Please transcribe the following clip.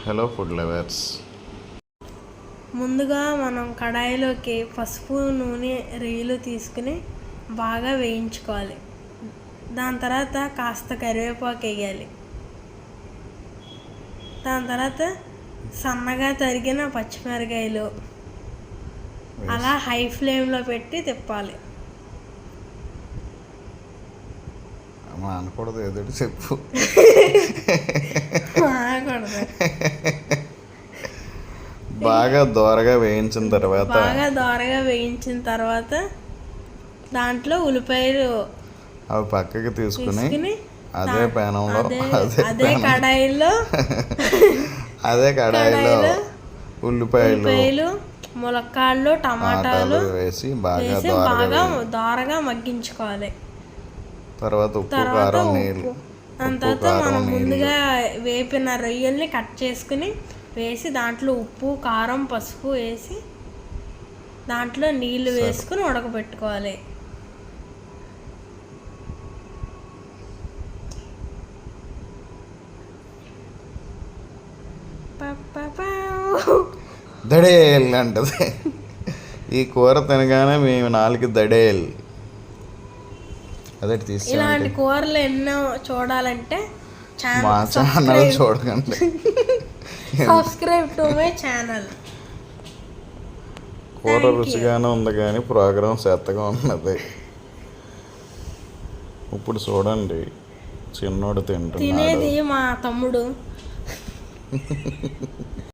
Hello food lovers. ముందుగా మనం కడాయిలోకి పసుపు నూనె రొయ్యలు తీసుకుని బాగా వేయించుకోవాలి. దాని తర్వాత కాస్త కరివేపాకు వేయాలి. దాని తర్వాత సన్నగా తరిగిన పచ్చిమిరకాయలు అలా హై ఫ్లేమ్లో పెట్టి తిప్పాలి. అనకూడదు, ఏదో చెప్పు. బాగా దోరగా వేయించిన తర్వాత దాంట్లో ఉల్లిపాయలు అవి పక్కకి తీసుకుని అదే పెనంలో అదే కడాయిలో ఉల్లిపాయలు ములక్కాళ్ళు టమాటాలు వేసి బాగా దోరగా మగ్గించుకోవాలి. తర్వాత ఉప్పు కారం నీళ్ళు, దాని తర్వాత మనం ముందుగా వేపిన రొయ్యల్ని కట్ చేసుకుని వేసి దాంట్లో ఉప్పు కారం పసుపు వేసి దాంట్లో నీళ్లు వేసుకుని ఉడకబెట్టుకోవాలి. దడేల్ అంటది ఈ కూర తినగానే మేము నాలుగు దడేల్. అదే ఇలాంటి కూరలు ఎన్నో చూడాలంటే మా ఛానల్ చూడకండి. Subscribe to my channel. కూర రుచిగానే ఉంది కానీ ప్రోగ్రామ్ చెత్తగా ఉన్నది. ఇప్పుడు చూడండి, చిన్నోడు తినేది మా తమ్ముడు.